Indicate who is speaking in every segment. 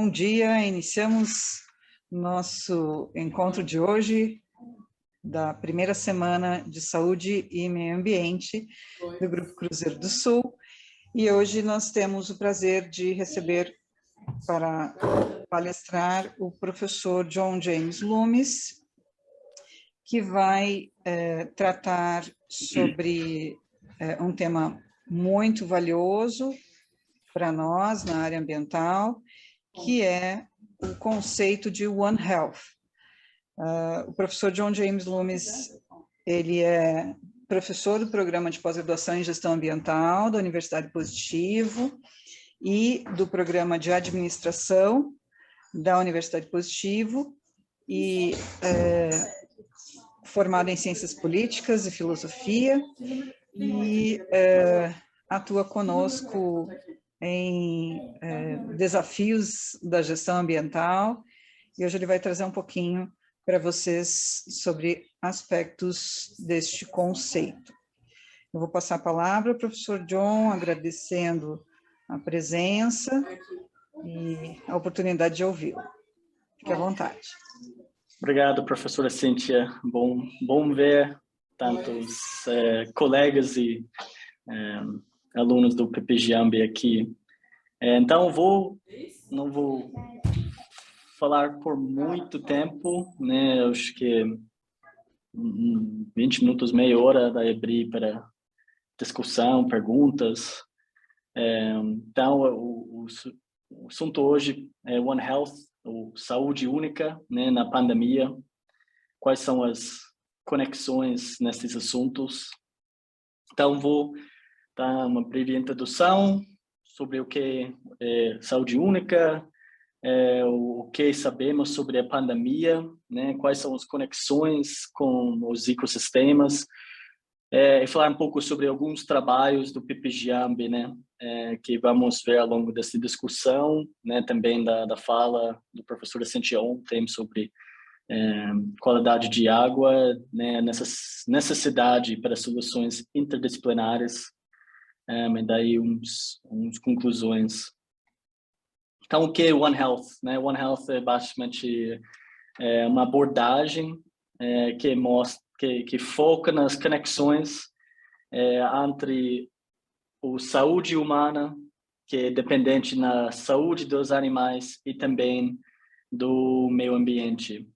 Speaker 1: Bom dia, iniciamos nosso encontro de hoje, da primeira semana de Saúde e Meio Ambiente do Grupo Cruzeiro do Sul, e hoje nós temos o prazer de receber para palestrar o professor John James Loomis, que vai tratar sobre um tema muito valioso para nós na área ambiental, que é o conceito de One Health. O professor John James Loomis, ele é professor do programa de pós-graduação em gestão ambiental da Universidade Positivo e do programa de administração da Universidade Positivo e formado em ciências políticas e filosofia e atua conosco em desafios da gestão ambiental, e hoje ele vai trazer um pouquinho para vocês sobre aspectos deste conceito. Eu vou passar a palavra ao professor John, agradecendo a presença e a oportunidade de ouvi-lo. Fique à vontade.
Speaker 2: Obrigado, professora Cíntia. Bom ver tantos colegas e alunos do PPGAMB aqui. Então, não vou falar por muito tempo, né? Acho que 20 minutos, meia hora vai abrir para discussão, perguntas. Então, o assunto hoje é One Health, ou saúde única, né, na pandemia. Quais são as conexões nesses assuntos? Então, vou dar uma breve introdução sobre o que é saúde única, o que sabemos sobre a pandemia, né, quais são as conexões com os ecossistemas, e falar um pouco sobre alguns trabalhos do PPGAMB, né, que vamos ver ao longo dessa discussão, né, também da fala do professor Cíntia ontem sobre qualidade de água, né, necessidade para soluções interdisciplinares, e daí uns conclusões. Então, o que é One Health? Né? One Health é basicamente uma abordagem que foca nas conexões entre a saúde humana, que é dependente na saúde dos animais e também do meio ambiente.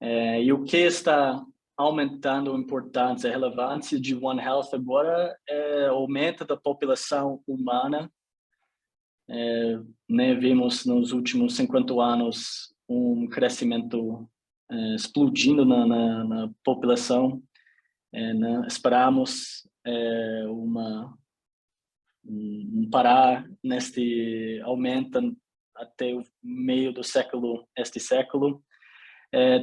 Speaker 2: E o que está aumentando a importância e a relevância de One Health agora é o aumento da população humana. Né, vimos nos últimos 50 anos um crescimento explodindo na população. Né, esperamos um parar neste aumento até o meio do este século.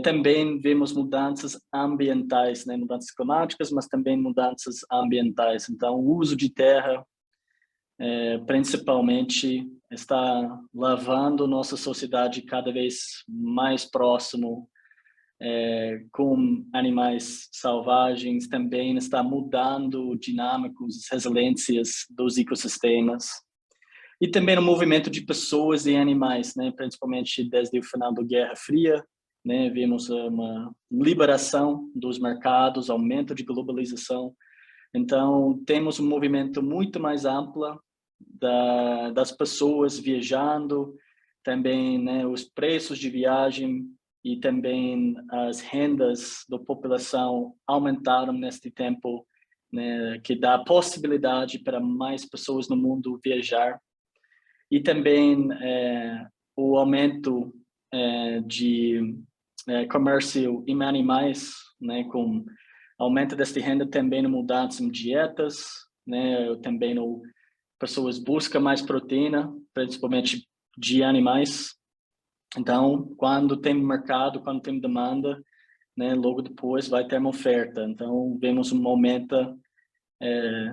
Speaker 2: Também vemos mudanças ambientais, né, mudanças climáticas, mas também mudanças ambientais. Então, o uso de terra principalmente está levando nossa sociedade cada vez mais próximo com animais selvagens, também está mudando dinâmicos, resiliências dos ecossistemas, e também o movimento de pessoas e animais, né, principalmente desde o final da Guerra Fria, né, vimos uma liberação dos mercados, aumento de globalização. Então, temos um movimento muito mais amplo das pessoas viajando, também, né, os preços de viagem e também as rendas da população aumentaram neste tempo, né, que dá possibilidade para mais pessoas no mundo viajar. E também o aumento de comércio em animais, né, com aumento desta renda, também mudanças em dietas, né, também pessoas buscam mais proteína, principalmente de animais. Então, quando tem mercado, quando tem demanda, né, logo depois vai ter uma oferta. Então, vemos um aumento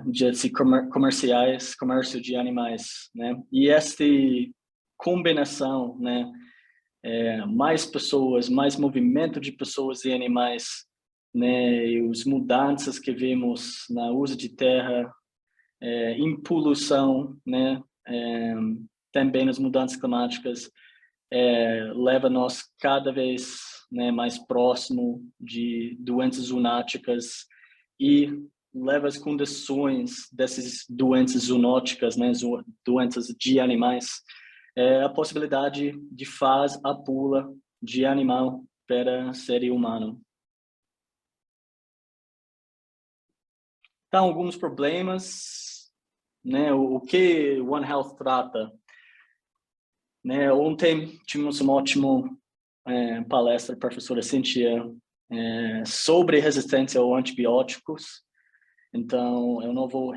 Speaker 2: de comércio de animais, né? E esta combinação, né, mais pessoas, mais movimento de pessoas e animais, né, e as mudanças que vemos na uso de terra, em poluição, né, também as mudanças climáticas leva nós cada vez, né, mais próximo de doenças zoonóticas e leva as condições dessas doenças zoonóticas, né, doenças de animais, a possibilidade de faz a pula de animal para ser humano. Então, alguns problemas, né, o que One Health trata. Né, ontem tivemos uma ótima palestra da professora Cynthia sobre resistência a antibióticos. Então, eu não vou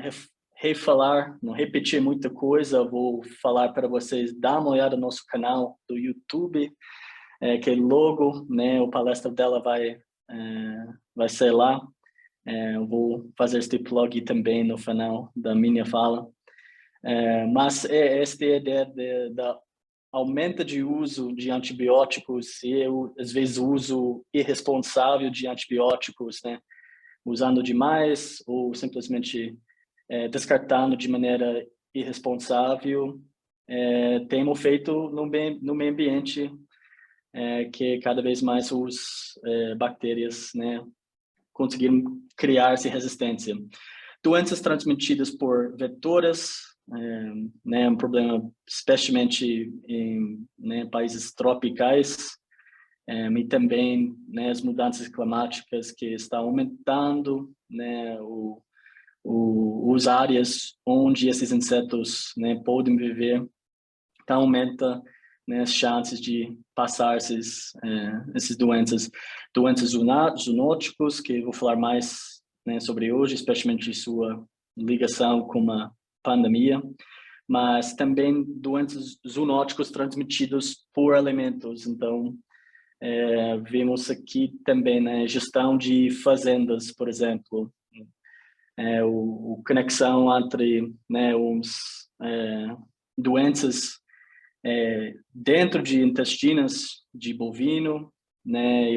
Speaker 2: não repetir muita coisa, vou falar para vocês, dar uma olhada no nosso canal do YouTube, que logo, né, a palestra dela vai ser lá. Eu vou fazer este plug também no final da minha fala. Mas esta ideia da aumento de uso de antibióticos e, às vezes, o uso irresponsável de antibióticos, né? Usando demais ou simplesmente descartando de maneira irresponsável, temos feito no meio ambiente que cada vez mais os bactérias, né, conseguiram criar essa resistência. Doenças transmitidas por vetores, né, um problema especialmente em, né, países tropicais, e também, né, as mudanças climáticas que estão aumentando, né, os áreas onde esses insetos, né, podem viver, então aumenta, né, as chances de passar essas doenças zoonóticos, que eu vou falar mais, né, sobre hoje, especialmente sua ligação com a pandemia, mas também doenças zoonóticos transmitidos por alimentos. Então, vemos aqui também, né, gestão de fazendas, por exemplo, o conexão entre, né, doenças dentro de intestinos de bovino, né,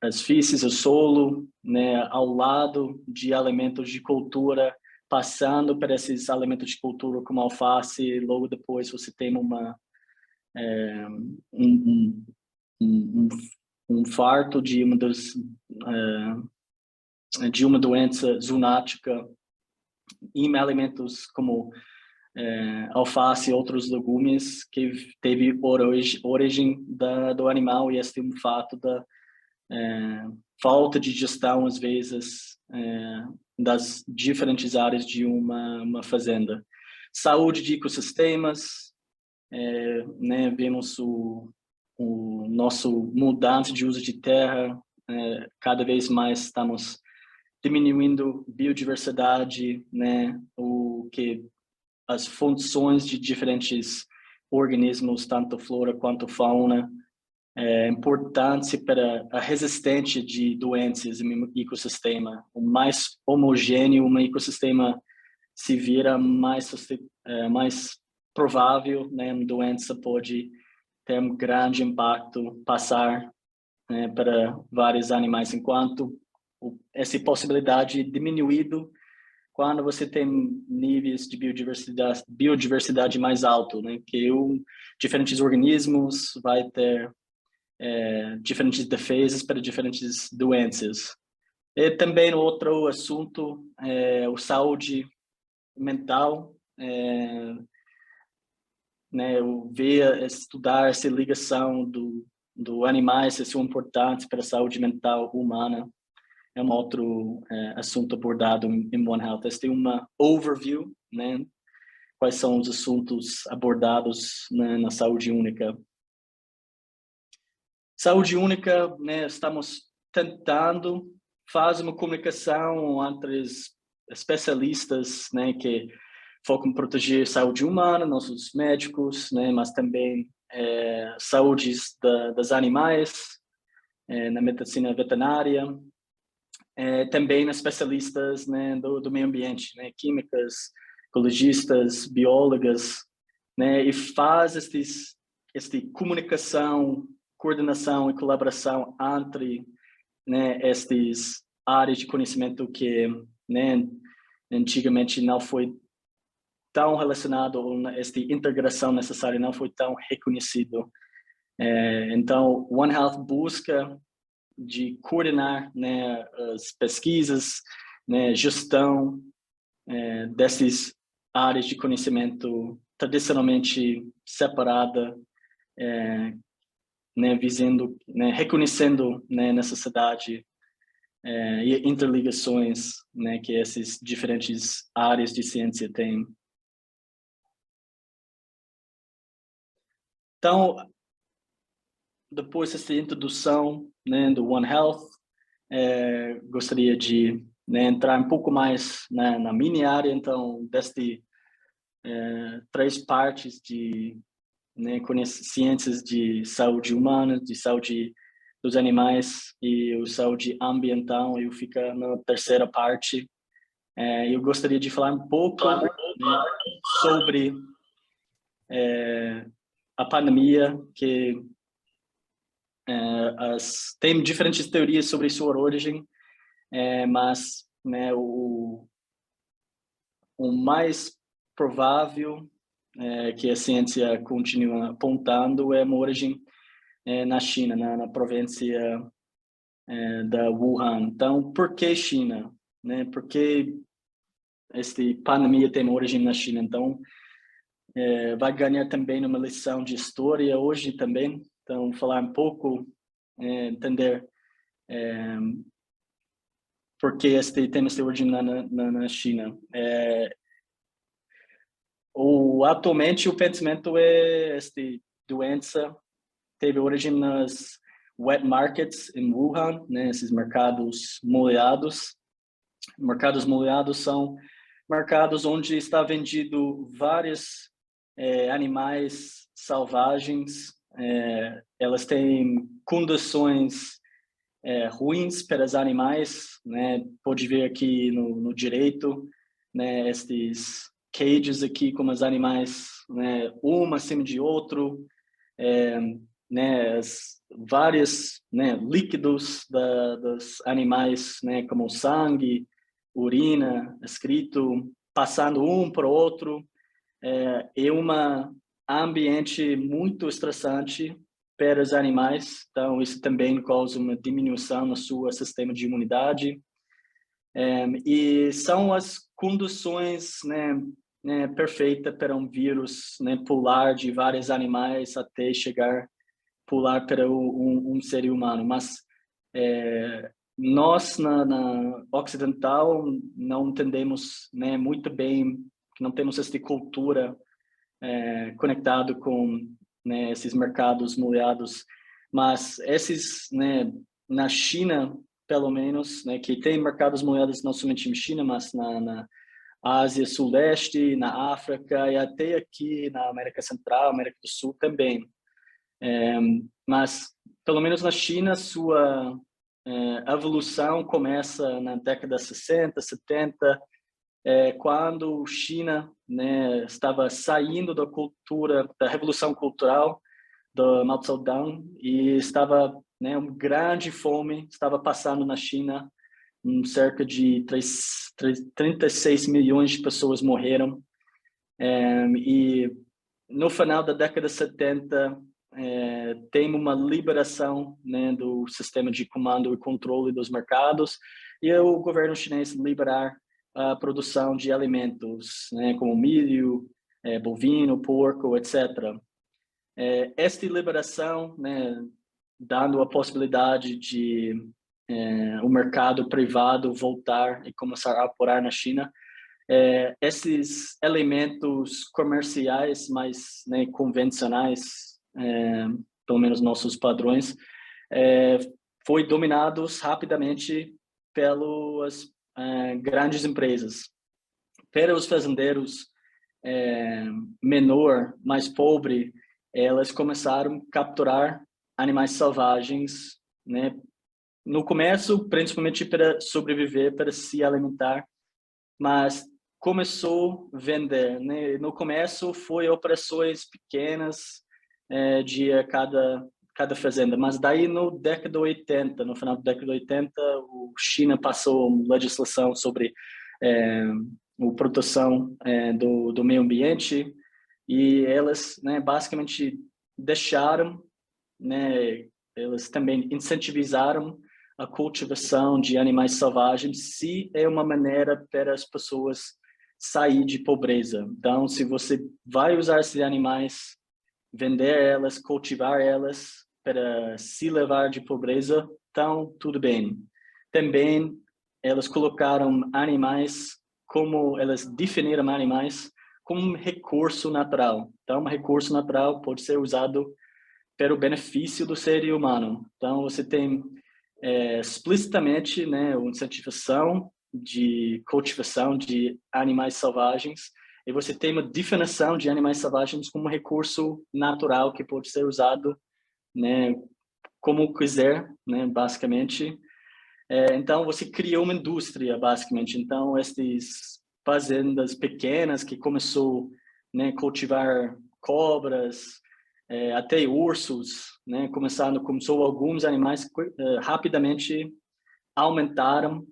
Speaker 2: as fezes, o solo, né, ao lado de alimentos de cultura, passando por esses alimentos de cultura como alface, logo depois você tem um farto de uma doença zoonática em alimentos como alface e outros legumes que teve origem do animal, e este é um fato da falta de gestão, às vezes, das diferentes áreas de uma fazenda. Saúde de ecossistemas, né, vemos o nosso mudança de uso de terra, cada vez mais estamos diminuindo biodiversidade, né, as funções de diferentes organismos, tanto flora quanto fauna, importante para a resistência de doenças em um ecossistema. O mais homogêneo um ecossistema se vira mais provável, né, uma doença pode ter um grande impacto, passar para vários animais, enquanto essa possibilidade diminuído quando você tem níveis de biodiversidade mais alto, né, que diferentes organismos vai ter diferentes defesas para diferentes doenças. E também outro assunto o saúde mental, né, estudar essa ligação do animais, isso é importante para a saúde mental humana. É um outro assunto abordado em One Health. Este é uma overview, né, quais são os assuntos abordados, né, na saúde única. Saúde única, né, estamos tentando fazer uma comunicação entre os especialistas, né, que focam em proteger a saúde humana, nossos médicos, né, mas também saúde dos animais, na medicina veterinária, também especialistas, né, do meio ambiente, né, químicas, ecologistas, biólogas, né, e faz esta comunicação, coordenação e colaboração entre, né, estas áreas de conhecimento que, né, antigamente não foi tão relacionado, ou esta integração necessária não foi tão reconhecido. Então, One Health busca de coordenar, né, as pesquisas, né, gestão dessas áreas de conhecimento tradicionalmente separada, né, visando, né, reconhecendo, né, necessidade e interligações, né, que essas diferentes áreas de ciência têm. Então, depois dessa introdução, né, do One Health, gostaria de, né, entrar um pouco mais na minha área, então, desde 3 partes de, né, ciências de saúde humana, de saúde dos animais e o saúde ambiental. Eu fico na terceira parte. Eu gostaria de falar um pouco, né, sobre a pandemia, que tem diferentes teorias sobre sua origem, mas, né, o mais provável que a ciência continua apontando é uma origem na China, na província da Wuhan. Então, por que China? Né? Por que esta pandemia tem uma origem na China? Então, vai ganhar também uma lição de história hoje também. Então, falar um pouco, entender por que tem esta origem na China. Atualmente, o pensamento esta doença teve origem nas wet markets em Wuhan, né, esses mercados molhados. Mercados molhados são mercados onde está vendido vários animais selvagens. Elas têm condições ruins para os animais, né? Pode ver aqui no direito, né, estes cages aqui com os animais, né, um acima de outro, né, vários, né, líquidos dos animais, né, como sangue, urina, escrito, passando um para o outro. É um ambiente muito estressante para os animais, então isso também causa uma diminuição no seu sistema de imunidade. E são as condições, né, perfeitas para um vírus, né, pular de vários animais até chegar pular para um ser humano. Mas nós na ocidental não entendemos, né, muito bem, não temos essa cultura conectado com, né, esses mercados molhados. Mas esses, né, na China, pelo menos, né, que tem mercados molhados não somente na China, mas na Ásia Sul-Leste, na África e até aqui na América Central, América do Sul também. Mas, pelo menos na China, sua evolução começa na década de 60, 70, quando a China, né, estava saindo da cultura, da revolução cultural do Mao Zedong, e estava, né, uma grande fome estava passando na China. Cerca de 36 milhões de pessoas morreram. E no final da década de 70, tem uma liberação, né, do sistema de comando e controle dos mercados, e o governo chinês liberar a produção de alimentos, né, como milho, bovino, porco, etc. Esta liberação, né, dando a possibilidade de o mercado privado voltar e começar a operar na China, esses elementos comerciais mais, né, convencionais, pelo menos nossos padrões, foi dominados rapidamente pelas grandes empresas. Para os fazendeiros menor, mais pobre, elas começaram a capturar animais selvagens, né? No começo, principalmente para sobreviver, para se alimentar, mas começou a vender, né? No começo foi operações pequenas de cada fazenda, mas daí no década 80, no final da década 80, o China passou legislação sobre a proteção do meio ambiente, e elas, né, basicamente deixaram, né, elas também incentivizaram a cultivação de animais selvagens, se é uma maneira para as pessoas sair de pobreza. Então, se você vai usar esses animais, vender elas, cultivar elas para se levar de pobreza, então tudo bem. Também elas colocaram animais como elas definiram animais como um recurso natural. Então, um recurso natural pode ser usado para o benefício do ser humano. Então, você tem explicitamente, né, uma incentivação de cultivação de animais selvagens, e você tem uma definição de animais selvagens como um recurso natural que pode ser usado, né, como quiser, né, basicamente. Então, você criou uma indústria, basicamente. Então, essas fazendas pequenas que começou, né, cultivar cobras, até ursos, né, começou alguns animais rapidamente aumentaram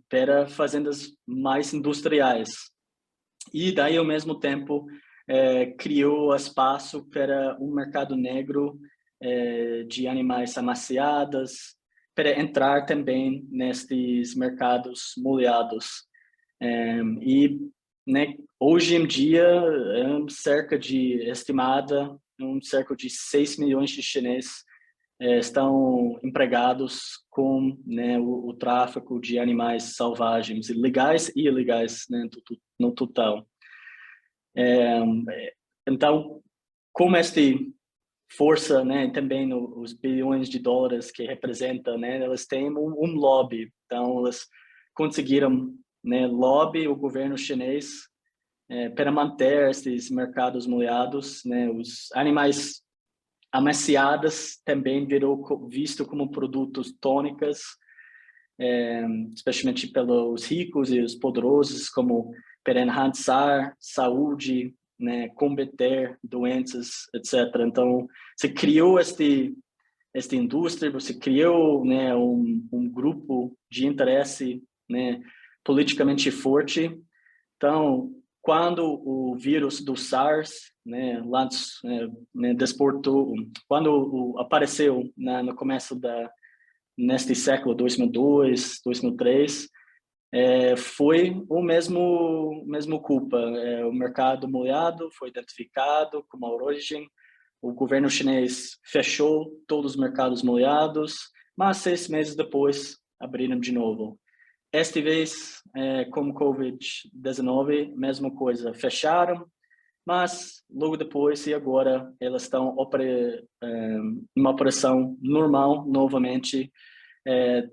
Speaker 2: para fazendas mais industriais. E daí, ao mesmo tempo, criou espaço para um mercado negro de animais amaciados, para entrar também nestes mercados molhados. E, né, hoje em dia, cerca de 6 milhões de chineses estão empregados com, né, o tráfico de animais selvagens, legais e ilegais, né, no total. Então, como este força, né, também os bilhões de dólares que representa, né, elas têm um lobby. Então, elas conseguiram, né, lobby o governo chinês para manter esses mercados molhados, né, os animais amaciados também virou visto como produtos tônicos, especialmente pelos ricos e os poderosos, como para enhançar saúde, né, combater doenças, etc. Então, você criou esta indústria, você criou, né, um grupo de interesse, né, politicamente forte. Então, quando o vírus do SARS, né, desportou, quando apareceu no começo neste século 2002, 2003, foi o mesmo culpa. O mercado molhado foi identificado como a origem. O governo chinês fechou todos os mercados molhados, mas 6 meses depois abriram de novo. Esta vez, como Covid-19, mesma coisa, fecharam, mas logo depois e agora elas estão em uma operação normal novamente.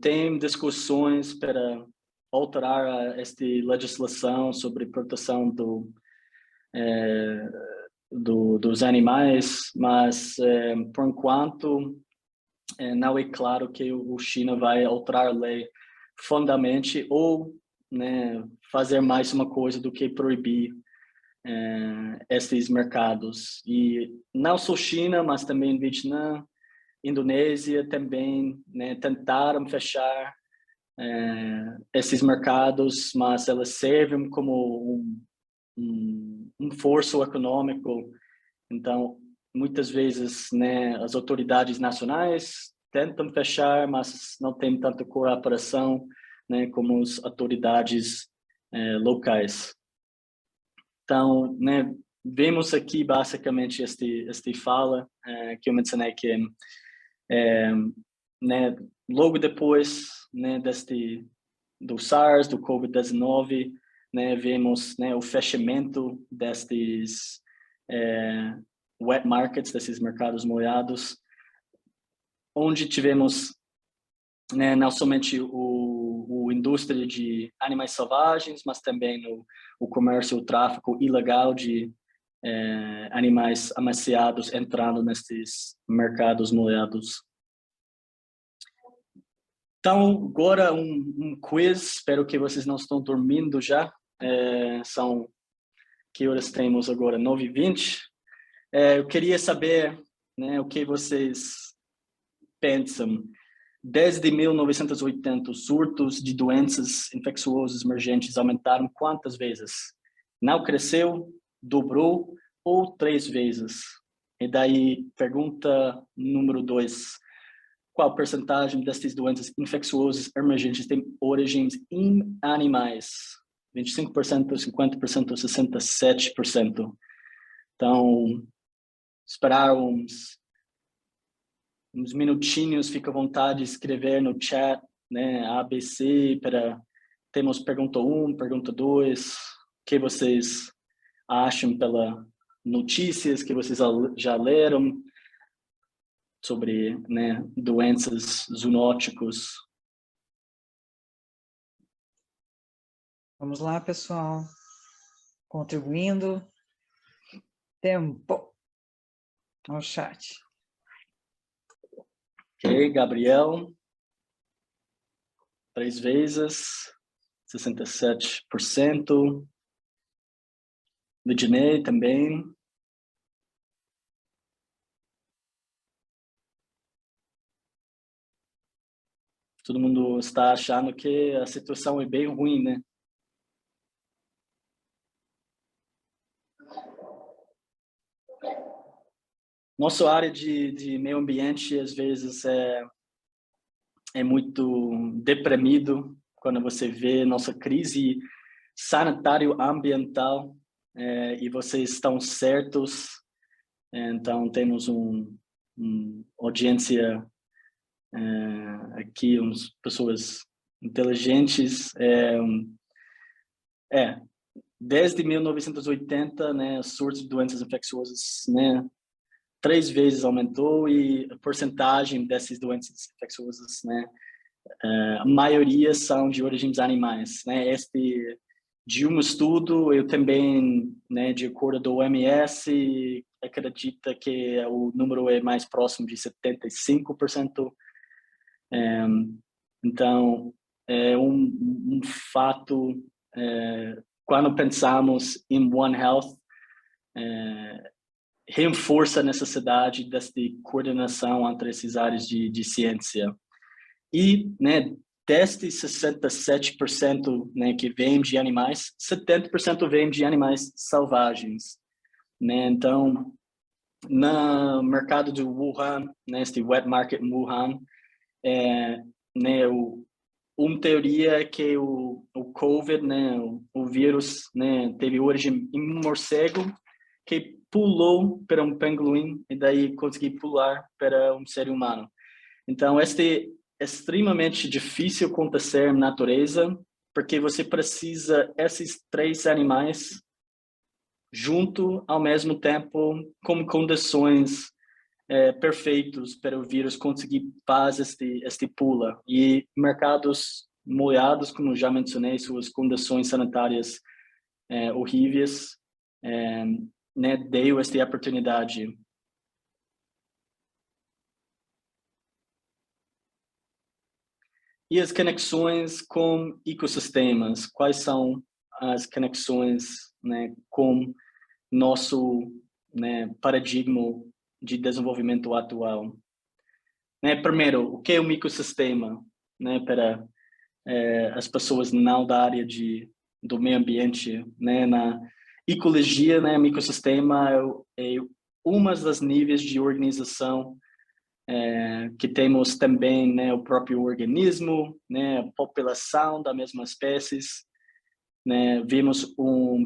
Speaker 2: Tem discussões para alterar esta legislação sobre proteção dos animais, mas por enquanto não é claro que o China vai alterar a lei fundamentalmente ou, né, fazer mais uma coisa do que proibir esses mercados. E não só China, mas também Vietnã, Indonésia também, né, tentaram fechar esses mercados, mas elas servem como um forço econômico. Então, muitas vezes, né, as autoridades nacionais tentam fechar, mas não tem tanta cooperação, né, como as autoridades locais. Então, né, vemos aqui basicamente este fala que eu mencionei que né, logo depois, né, do SARS, do COVID-19, né, vemos, né, o fechamento destes wet markets, desses mercados molhados, onde tivemos, né, não somente o indústria de animais selvagens, mas também o comércio, o tráfico ilegal de animais amaciados entrando nesses mercados molhados. Então, agora um quiz, espero que vocês não estão dormindo já. Que horas temos agora? 9h20. Eu queria saber, né, o que vocês pensam. Desde 1980, os surtos de doenças infecciosas emergentes aumentaram quantas vezes? Não cresceu, dobrou ou 3 vezes? E daí, pergunta número 2. Qual percentagem destas doenças infecciosas emergentes tem origens em animais? 25%, 50% ou 67%? Então, esperar uns minutinhos, fica à vontade de escrever no chat, né, ABC, temos pergunta 1, pergunta 2, o que vocês acham pela notícias que vocês já leram sobre, né, doenças zoonóticos.
Speaker 1: Vamos lá, pessoal. Contribuindo. Tempo ao chat.
Speaker 2: Ok, Gabriel. 3 vezes. 67%. Lidney também. Todo mundo está achando que a situação é bem ruim, né? Nossa área de meio ambiente, às vezes, é muito deprimido quando você vê nossa crise sanitário-ambiental e vocês estão certos. Então, temos uma audiência aqui, umas pessoas inteligentes. Desde 1980, né, surtos de doenças infecciosas, né, 3 vezes aumentou e a porcentagem dessas doenças infecciosas, né, a maioria são de origens animais, né? De um estudo, eu também, né, de acordo do OMS, acredita que o número é mais próximo de 75%. Então, é um fato, quando pensamos em One Health, reforça a necessidade dessa coordenação entre essas áreas de ciência. E, né, destes 67%, né, que vem de animais, 70% vem de animais selvagens, né? Então, no mercado de Wuhan, né, este wet market em Wuhan, né, uma teoria é que o COVID, né, o vírus, né, teve origem em um morcego que pulou para um pinguim e daí conseguiu pular para um ser humano. Então, este é extremamente difícil acontecer na natureza, porque você precisa esses 3 animais junto ao mesmo tempo, com condições perfeitas para o vírus conseguir fazer este pula. E mercados molhados, como já mencionei, suas condições sanitárias horríveis, né, deu esta oportunidade. E as conexões com ecossistemas? Quais são as conexões, né, com nosso, né, paradigma de desenvolvimento atual? Né, primeiro, o que é um ecossistema? Né, para as pessoas não da área do meio ambiente, né, na ecologia, né, um ecossistema é uma das níveis de organização que temos também, né, o próprio organismo, né, a população da mesma espécie, né, vimos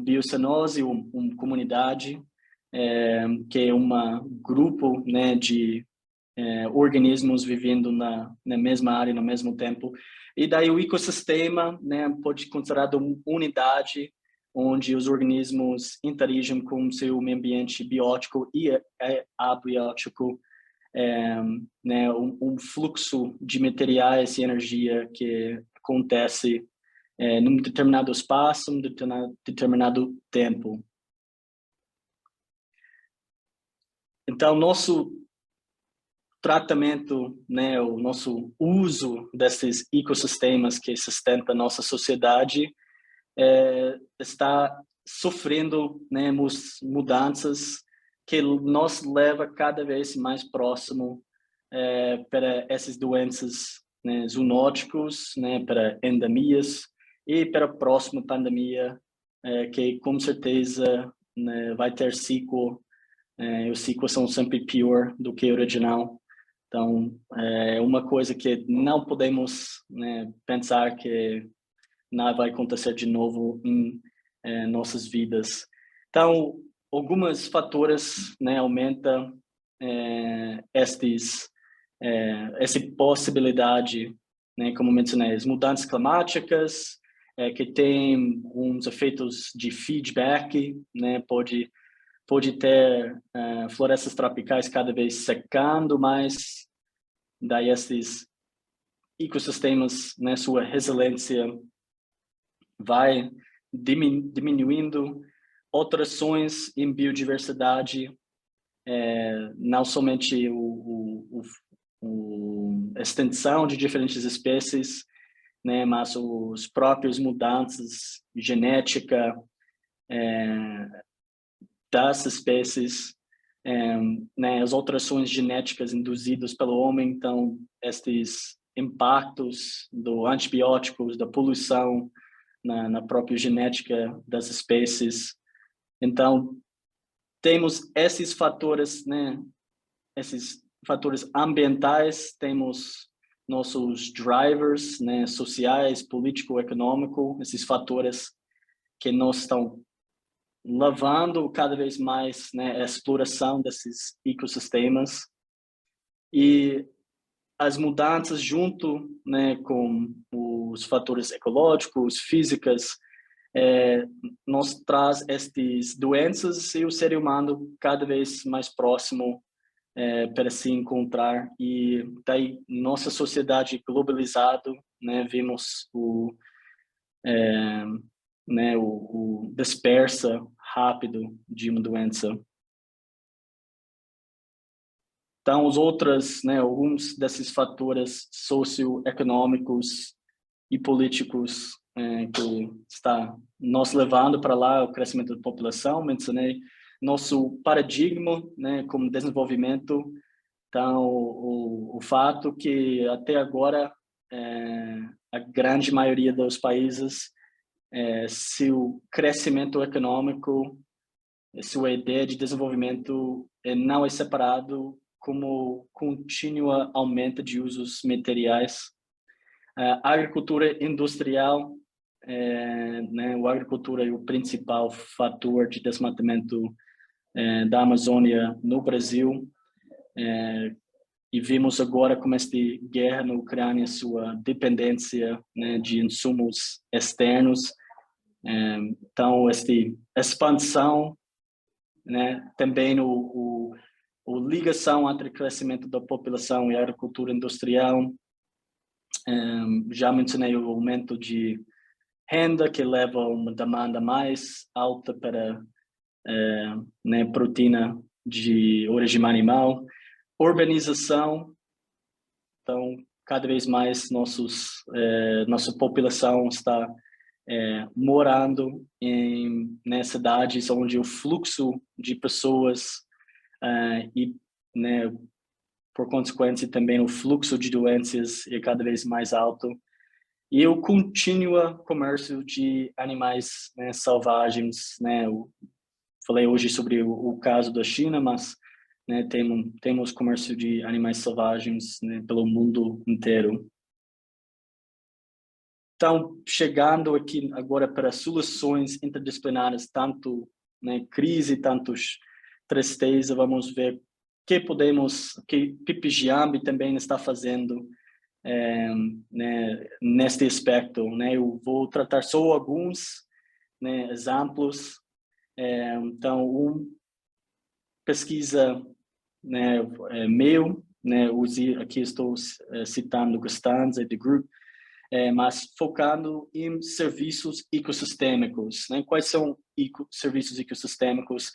Speaker 2: biocenose, comunidade, que é grupo, né, de organismos vivendo na mesma área, no mesmo tempo. E daí o ecossistema, né, pode ser considerado uma unidade onde os organismos interagem com o seu meio ambiente biótico e abiótico, né, fluxo de materiais e energia que acontece num determinado espaço, num determinado tempo. Então, nosso tratamento, né, o nosso uso desses ecossistemas que sustentam a nossa sociedade está sofrendo, né, mudanças que nos leva cada vez mais próximo para essas doenças né, zoonóticos, né, para endemias e para a próxima pandemia, que com certeza, né, vai ter ciclo. Os ciclos são sempre pior do que o original. Então, é uma coisa que não podemos, né, pensar que nada vai acontecer de novo em nossas vidas. Então, alguns fatores, né, aumentam essa possibilidade, né, como mencionei, as mudanças climáticas, que tem uns efeitos de feedback, né, pode ter florestas tropicais cada vez secando mais, daí esses ecossistemas, né, sua resiliência vai diminuindo, alterações em biodiversidade, não somente a extensão de diferentes espécies, né, mas os próprios mudanças genética das espécies, né, as alterações genéticas induzidas pelo homem. Então, estes impactos do antibióticos, da poluição na própria genética das espécies. Então, temos esses fatores, né, esses fatores ambientais, temos nossos drivers, né, sociais, político-econômico, esses fatores que nós estão levando cada vez mais, né, a exploração desses ecossistemas, e as mudanças junto, né, com os fatores ecológicos, físicas, nos traz estas doenças e o ser humano cada vez mais próximo para se encontrar. E daí nossa sociedade globalizada, né, vimos né, o dispersa rápido de uma doença. Então, os outros, né, alguns desses fatores socioeconômicos e políticos que está nos levando para lá, o crescimento da população, mencionei nosso paradigma, né, como desenvolvimento. Então, o fato que até agora a grande maioria dos países, seu crescimento econômico, sua ideia de desenvolvimento não é separado como contínua aumento de usos materiais. A agricultura industrial, né, a agricultura é o principal fator de desmatamento da Amazônia no Brasil, e vimos agora como esta guerra na Ucrânia, sua dependência, né, de insumos externos. Então, esta expansão, né, também a ligação entre o crescimento da população e a agricultura industrial. Já mencionei o aumento de renda, que leva a uma demanda mais alta para né, proteína de origem animal. Urbanização, então cada vez mais nossa população está morando em cidades onde o fluxo de pessoas e, né, por consequência também o fluxo de doenças é cada vez mais alto, e o contínuo comércio de animais, né, selvagens, né? Eu falei hoje sobre o caso da China, mas, né, temos comércio de animais selvagens, né, pelo mundo inteiro. Então, chegando aqui agora para soluções interdisciplinares, tanto, né, crise, tantos tristeza, vamos ver que PIPIGIAMB também está fazendo né, neste aspecto, né? Eu vou tratar só alguns, né, exemplos. Então, pesquisa, né, meu, né, aqui estou citando Costanza de Group, mas focando em serviços ecossistêmicos, né? Quais são serviços ecossistêmicos?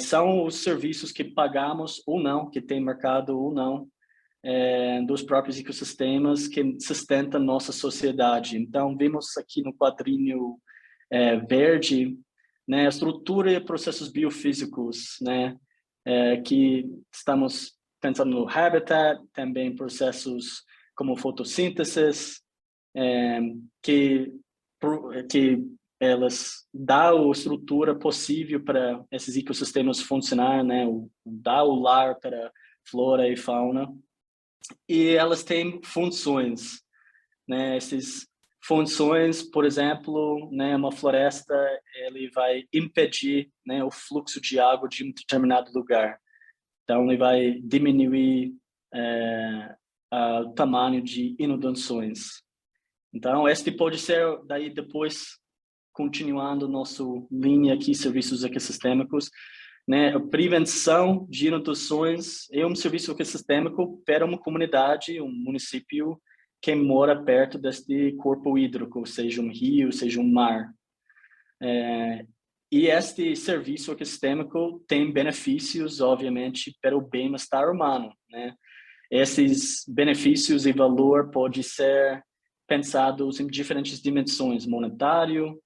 Speaker 2: São os serviços que pagamos ou não, que tem mercado ou não, dos próprios ecossistemas que sustentam nossa sociedade. Então, vimos aqui no quadrinho verde, né, a estrutura e processos biofísicos, né, que estamos pensando no habitat, também processos como fotossíntese, que elas dão a estrutura possível para esses ecossistemas funcionar, né? Dá o lar para flora e fauna. E elas têm funções, né? Essas funções, por exemplo, né, uma floresta, ele vai impedir, né, o fluxo de água de um determinado lugar. Então, ele vai diminuir o tamanho de inundações. Então, este pode ser, daí depois, continuando nossa linha aqui, serviços ecossistêmicos, né, a prevenção de inundações é um serviço ecossistêmico para uma comunidade, um município que mora perto deste corpo hídrico, seja um rio, seja um mar. E este serviço ecossistêmico tem benefícios, obviamente, para o bem-estar humano, né? Esses benefícios e valor podem ser pensados em diferentes dimensões: monetário,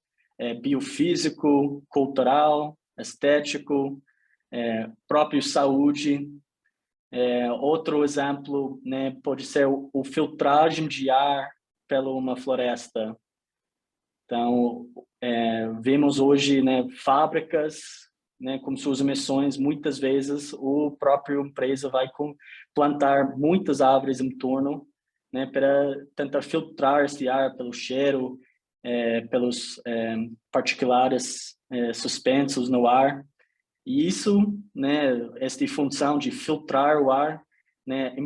Speaker 2: biofísico, cultural, estético, próprio saúde. Outro exemplo, né, pode ser o filtragem de ar pela uma floresta. Então, vemos hoje, né, fábricas, né, com suas emissões, muitas vezes o próprio empresa vai plantar muitas árvores em torno, né, para tentar filtrar esse ar pelo cheiro, pelos particulares suspensos no ar. E isso, né, esta função de filtrar o ar, né,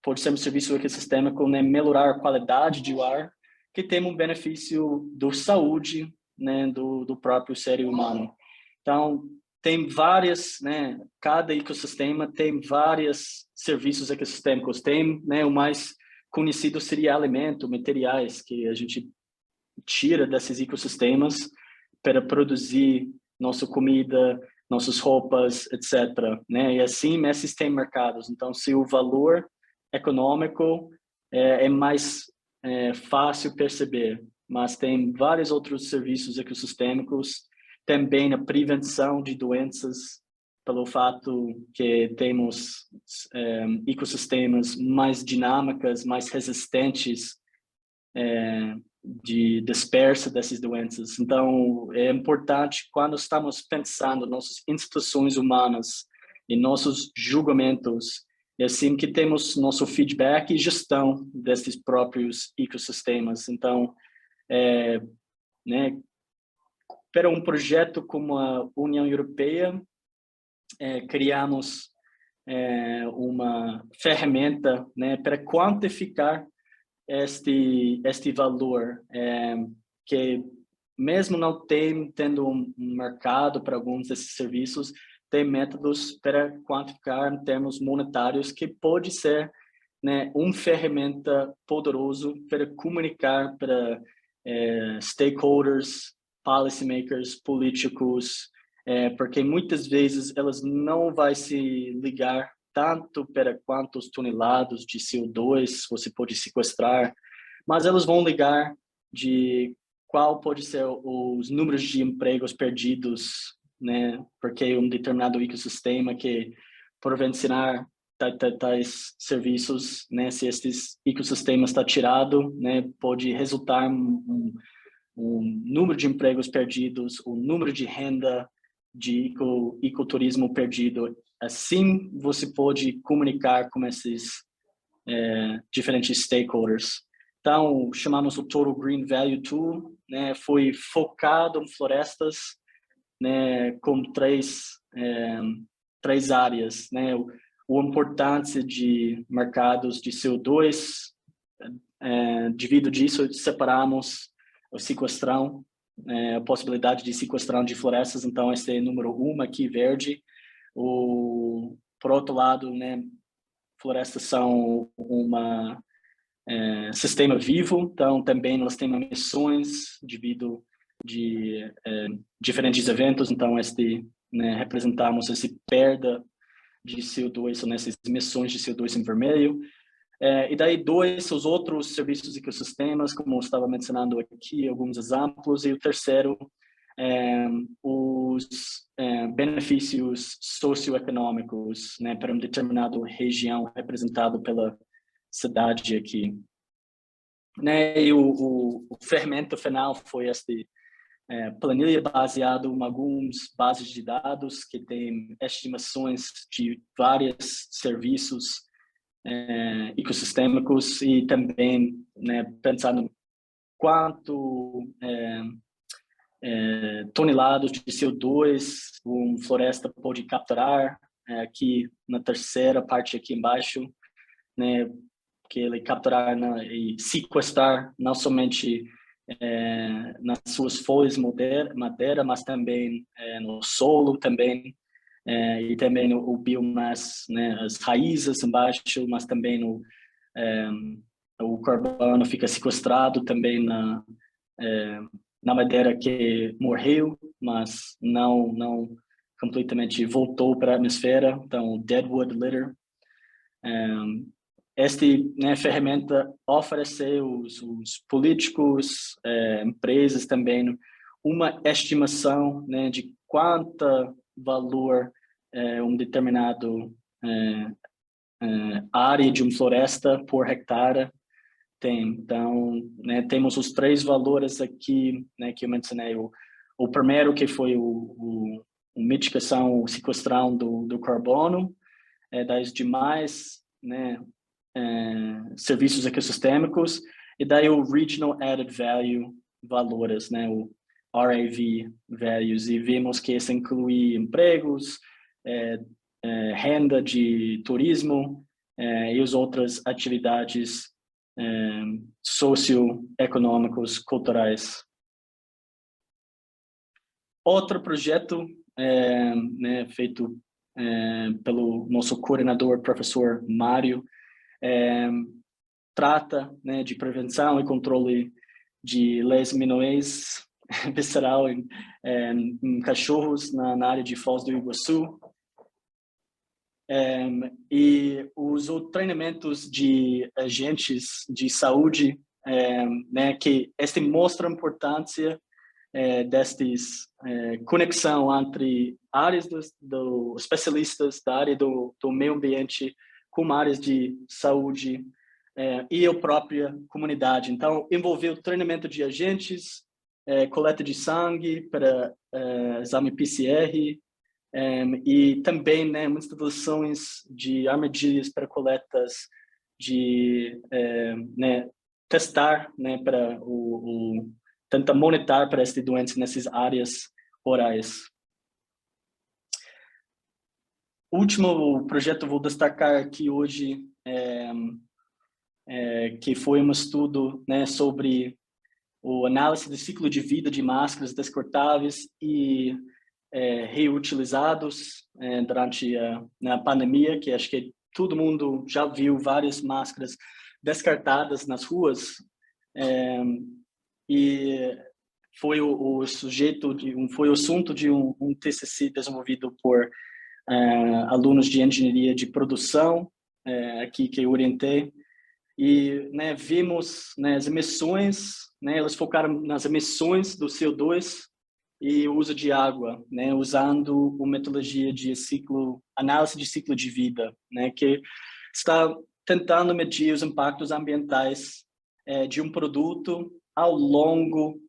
Speaker 2: pode ser um serviço ecossistêmico, né, melhorar a qualidade do ar, que tem um benefício da saúde, né, do próprio ser humano. Então, tem várias, né, cada ecossistema tem vários serviços ecossistêmicos. Tem, né, o mais conhecido seria alimento, materiais que a gente tira desses ecossistemas para produzir nossa comida, nossas roupas, etc. Né? E assim, esses têm mercados. Então, se o valor econômico é mais fácil perceber, mas tem vários outros serviços ecossistêmicos, também a prevenção de doenças, pelo fato que temos ecossistemas mais dinâmicas, mais resistentes de dispersa dessas doenças. Então, é importante, quando estamos pensando nossas instituições humanas e nossos julgamentos, é assim que temos nosso feedback e gestão desses próprios ecossistemas. Então, né, para um projeto como a União Europeia, criamos uma ferramenta, né, para quantificar este valor, que mesmo não tendo um mercado para alguns desses serviços, tem métodos para quantificar em termos monetários que pode ser, né, uma ferramenta poderoso para comunicar para stakeholders, policymakers, políticos, porque muitas vezes elas não vai se ligar tanto para quantos toneladas de CO2 você pode sequestrar, mas elas vão ligar de qual pode ser os números de empregos perdidos, né? Porque um determinado ecossistema que providenciar tais serviços, né? Se esses ecossistemas está tirado, né? Pode resultar um número de empregos perdidos, o número de renda de ecoturismo perdido. Assim, você pode comunicar com esses diferentes stakeholders. Então, chamamos o Total Green Value Tool, né? Foi focado em florestas, né? Com três áreas, né? O importância de mercados de CO2, devido disso, separamos o sequestrão, a possibilidade de sequestrão de florestas. Então, esse é número 1 aqui, verde. Por outro lado, né, florestas são sistema vivo, então também elas têm emissões devido de diferentes eventos. Então, né, representamos essa perda de CO2, ou nessas emissões de CO2 em vermelho. E daí os outros serviços e ecossistemas, como eu estava mencionando aqui, alguns exemplos. E o terceiro, os benefícios socioeconômicos, né, para uma determinada região representado pela cidade aqui. né? E o fermento final foi planilha baseado em algumas bases de dados que tem estimações de vários serviços ecossistêmicos e também, né, pensando quanto toneladas de CO2 uma floresta pode capturar, aqui na terceira parte aqui embaixo, né, que ele capturar e sequestrar não somente nas suas folhas de madeira, mas também no solo também, e também o biomassa, né, as raízes embaixo, mas também o carbono fica sequestrado também na madeira que morreu, mas não completamente voltou para a atmosfera, então deadwood litter. Esta ferramenta oferece os políticos, empresas também, uma estimação, né, de quanto valor um determinado área de uma floresta por hectare tem. Então, né, temos os três valores aqui, né, que eu mencionei. O primeiro que foi o mitigação, o sequestração do carbono, das demais, né, serviços ecossistêmicos, e daí o Regional Added Value valores, né, o RAV values, e vimos que isso inclui empregos, renda de turismo e as outras atividades socioeconômicos, culturais. Outro projeto né, feito pelo nosso coordenador, professor Mário, trata, né, de prevenção e controle de leishmaniose visceral em cachorros na área de Foz do Iguaçu. E os treinamentos de agentes de saúde, né, que mostra a importância destas conexão entre áreas do especialistas da área do meio ambiente com áreas de saúde e a própria comunidade. Então, envolveu treinamento de agentes, coleta de sangue para exame PCR, e também, né, instalações de armadilhas para coletas de né, testar, né, para tentar monitorar para esta doença nessas áreas rurais. O último projeto eu vou destacar aqui hoje que foi um estudo, né, sobre o análise do ciclo de vida de máscaras descartáveis e reutilizados durante a pandemia, que acho que todo mundo já viu várias máscaras descartadas nas ruas, e foi o assunto de um TCC desenvolvido por alunos de engenharia de produção aqui que eu orientei, e, né, vimos, né, as emissões, né, elas focaram nas emissões do CO2 e o uso de água, né, usando uma metodologia de análise de ciclo de vida, né, que está tentando medir os impactos ambientais de um produto ao longo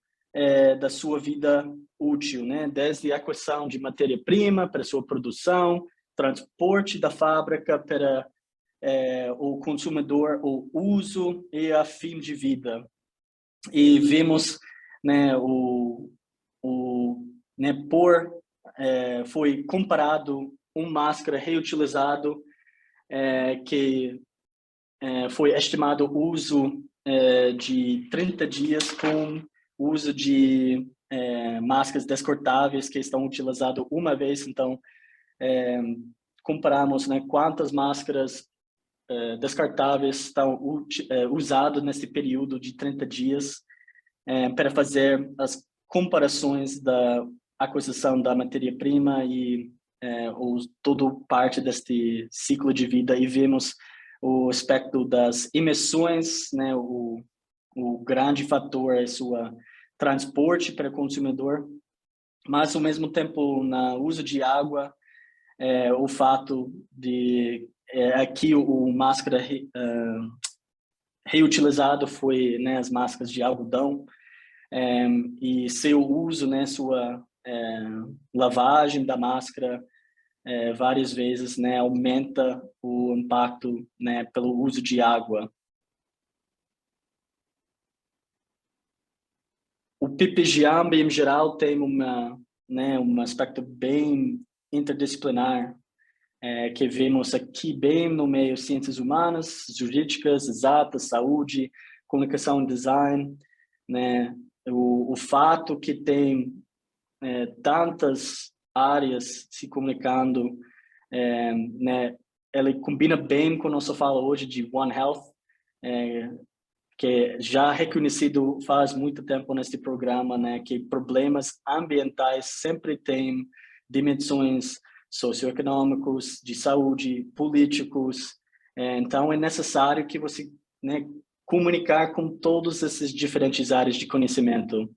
Speaker 2: da sua vida útil, né, desde a aquisição de matéria-prima para sua produção, transporte da fábrica para o consumidor, o uso e a fim de vida. E vimos, né, né, foi comparado máscara reutilizado que foi estimado o uso de 30 dias com o uso de máscaras descartáveis que estão utilizadas uma vez. Então, comparamos, né, quantas máscaras descartáveis estão usadas nesse período de 30 dias para fazer as comparações da aquisição da matéria-prima e todo parte deste ciclo de vida, e vemos o aspecto das emissões, né, o grande fator é seu transporte para o consumidor, mas ao mesmo tempo no uso de água, o fato de aqui o máscara reutilizado foi, né, as máscaras de algodão, e seu uso, né, sua lavagem da máscara várias vezes, né, aumenta o impacto, né, pelo uso de água. O PPGAMB, em geral, tem um aspecto bem interdisciplinar, que vemos aqui bem no meio ciências humanas, jurídicas, exatas, saúde, comunicação e design, né? O fato que tem tantas áreas se comunicando, né? Ele combina bem com a nossa fala hoje de One Health, que é já reconhecido faz muito tempo neste programa, né, que problemas ambientais sempre têm dimensões socioeconômicos, de saúde, políticos. Então, é necessário que você, né, comunicar com todas essas diferentes áreas de conhecimento.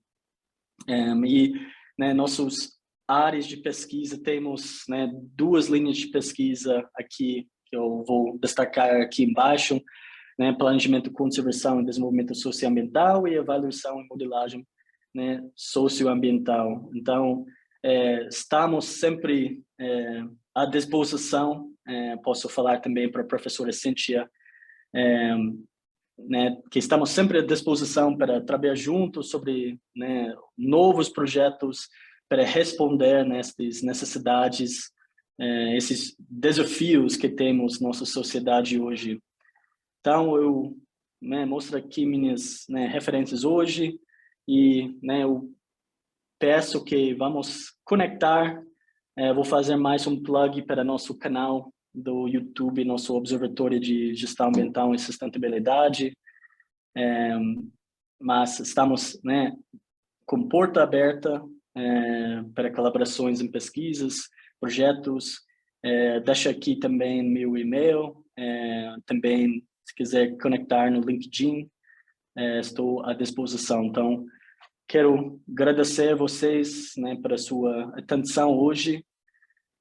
Speaker 2: E, né, nossos áreas de pesquisa, temos, né, 2 linhas de pesquisa aqui, que eu vou destacar aqui embaixo, né, planejamento, conservação e desenvolvimento socioambiental e avaliação e modelagem, né, socioambiental. Então, estamos sempre à disposição, posso falar também para a professora Cíntia, né, que estamos sempre à disposição para trabalhar juntos sobre, né, novos projetos para responder nessas necessidades, esses desafios que temos na nossa sociedade hoje. Então, eu, né, mostro aqui minhas, né, referências hoje e, né, eu peço que vamos conectar. Vou fazer mais um plug para nosso canal do YouTube, nosso Observatório de Gestão Ambiental e Sustentabilidade. Mas estamos, né, com porta aberta para colaborações em pesquisas, projetos. Deixo aqui também meu e-mail, também se quiser conectar no LinkedIn, estou à disposição. Então, quero agradecer a vocês, né, pela sua atenção hoje,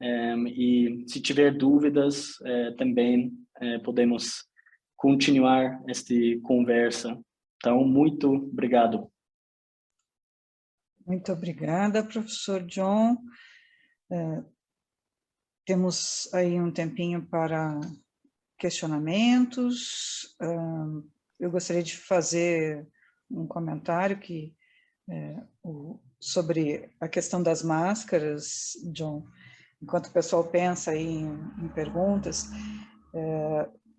Speaker 2: e se tiver dúvidas, também podemos continuar esta conversa. Então, muito obrigado.
Speaker 1: Muito obrigada, professor John. Temos aí um tempinho para questionamentos. Eu gostaria de fazer um comentário sobre a questão das máscaras, John. Enquanto o pessoal pensa aí em perguntas,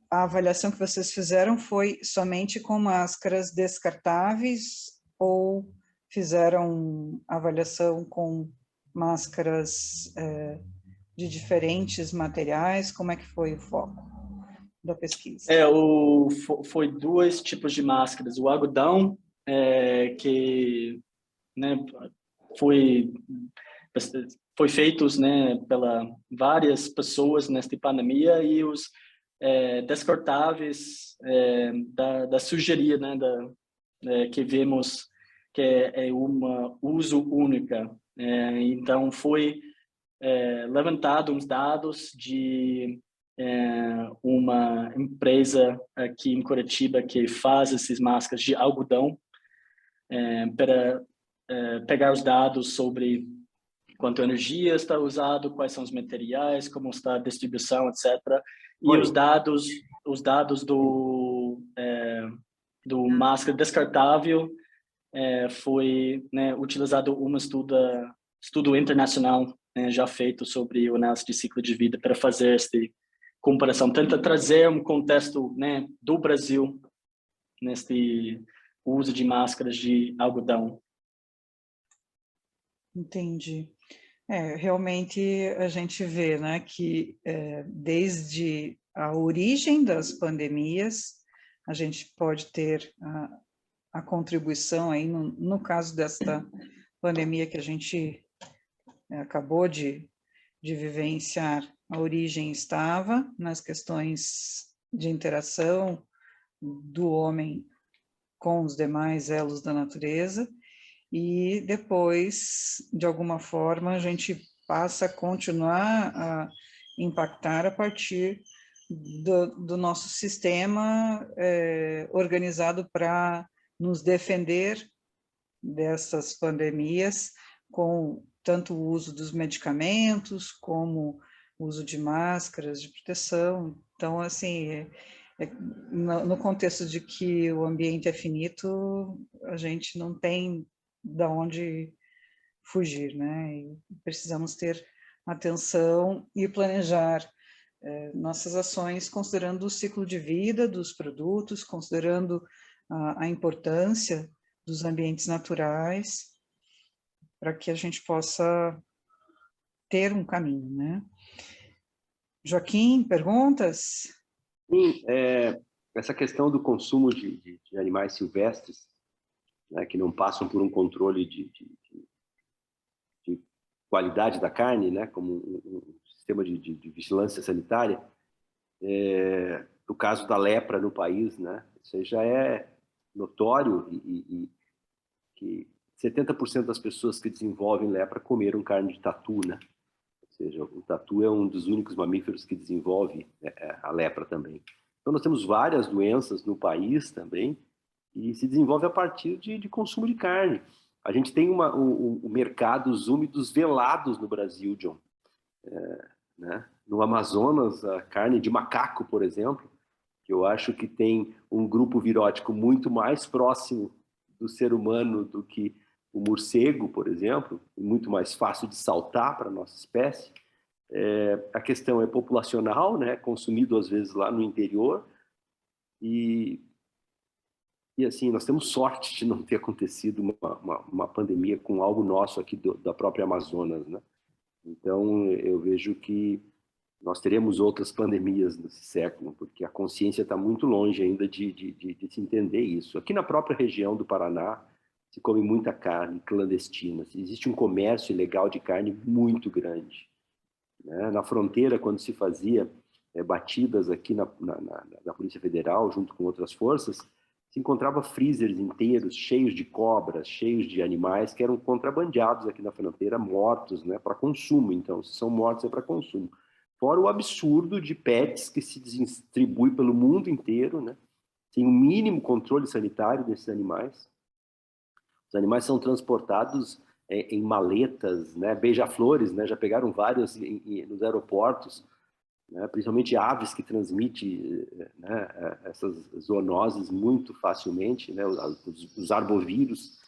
Speaker 1: a avaliação que vocês fizeram foi somente com máscaras descartáveis ou fizeram avaliação com máscaras de diferentes materiais? Como é que foi o foco da pesquisa?
Speaker 2: Foi 2 tipos de máscaras. O algodão, que, né, foi feitos, né, pela várias pessoas nesta pandemia, e os descartáveis da sujeira, né, que vemos que é uma uso única. Então, foi levantado uns dados de uma empresa aqui em Curitiba que faz essas máscaras de algodão, para pegar os dados sobre quanto energia está usado, quais são os materiais, como está a distribuição, etc. E os dados do máscara descartável foi, né, utilizado um estudo internacional, né, já feito sobre o análise de ciclo de vida para fazer esta comparação. Tenta trazer um contexto, né, do Brasil neste uso de máscaras de algodão.
Speaker 1: Entendi. Realmente a gente vê, né, que desde a origem das pandemias, a gente pode ter a contribuição aí, no caso desta pandemia que a gente acabou de vivenciar, a origem estava nas questões de interação do homem com os demais elos da natureza, e depois, de alguma forma, a gente passa a continuar a impactar a partir do nosso sistema organizado para nos defender dessas pandemias, com tanto o uso dos medicamentos, como o uso de máscaras de proteção. Então, assim, no contexto de que o ambiente é finito, a gente não tem de onde fugir, né? E precisamos ter atenção e planejar nossas ações considerando o ciclo de vida dos produtos, considerando a importância dos ambientes naturais, para que a gente possa ter um caminho, né? Joaquim, perguntas?
Speaker 3: Sim, essa questão do consumo de animais silvestres, né, que não passam por um controle de qualidade da carne, né, como um sistema de vigilância sanitária, o caso da lepra no país, né, isso aí já é notório e que 70% das pessoas que desenvolvem lepra comeram carne de tatu, né? Ou seja, o tatu é um dos únicos mamíferos que desenvolve a lepra também. Então, nós temos várias doenças no país também e se desenvolve a partir de consumo de carne. A gente tem um mercados úmidos velados no Brasil, John. Né? No Amazonas, a carne de macaco, por exemplo, que eu acho que tem um grupo virótico muito mais próximo do ser humano do que o morcego, por exemplo, muito mais fácil de saltar para a nossa espécie. A questão é populacional, né? Consumido às vezes lá no interior, e assim, nós temos sorte de não ter acontecido uma pandemia com algo nosso aqui da própria Amazonas, né? Então, eu vejo que nós teremos outras pandemias nesse século, porque a consciência está muito longe ainda de se entender isso. Aqui na própria região do Paraná, se come muita carne clandestina. Existe um comércio ilegal de carne muito grande, né? Na fronteira, quando se fazia batidas aqui na Polícia Federal, junto com outras forças, se encontrava freezers inteiros, cheios de cobras, cheios de animais que eram contrabandeados aqui na fronteira, mortos, né, para consumo. Então, se são mortos é para consumo. Fora o absurdo de pets que se distribui pelo mundo inteiro, né, sem o mínimo controle sanitário desses animais. Os animais são transportados em maletas, né, beija-flores, né, já pegaram vários nos aeroportos, né, principalmente aves que transmitem, né, essas zoonoses muito facilmente, né, os arbovírus.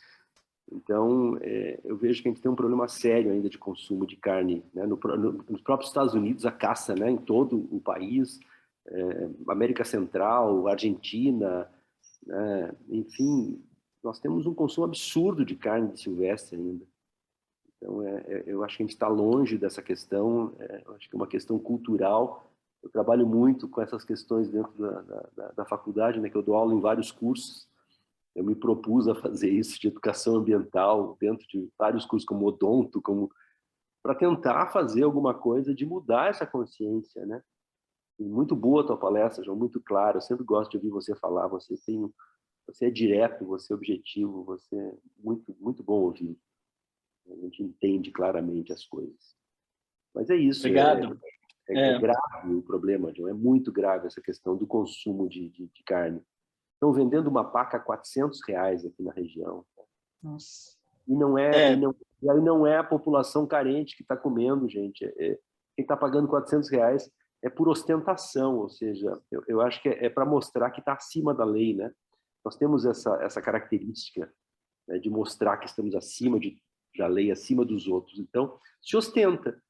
Speaker 3: Então, eu vejo que a gente tem um problema sério ainda de consumo de carne, né, nos próprios Estados Unidos, a caça, né, em todo o país, América Central, Argentina, né, enfim, nós temos um consumo absurdo de carne silvestre ainda. Então, eu acho que a gente está longe dessa questão, eu acho que é uma questão cultural. Eu trabalho muito com essas questões dentro da faculdade, né, que eu dou aula em vários cursos. Eu me propus a fazer isso de educação ambiental dentro de vários cursos, como odonto, para tentar fazer alguma coisa de mudar essa consciência, né? E muito boa a tua palestra, João, muito clara. Eu sempre gosto de ouvir você falar. Você é direto, você é objetivo, você é muito bom ouvir. A gente entende claramente as coisas. Mas é isso.
Speaker 2: Obrigado.
Speaker 3: É grave o problema, John. É muito grave essa questão do consumo de carne. Estão vendendo uma paca a R$ 400 aqui na região.
Speaker 1: Nossa.
Speaker 3: E não é a população carente que está comendo, gente. Quem está pagando R$ 400 é por ostentação, ou seja, eu acho que é para mostrar que está acima da lei, né? Nós temos essa característica, né, de mostrar que estamos acima da lei, acima dos outros. Então, se ostenta,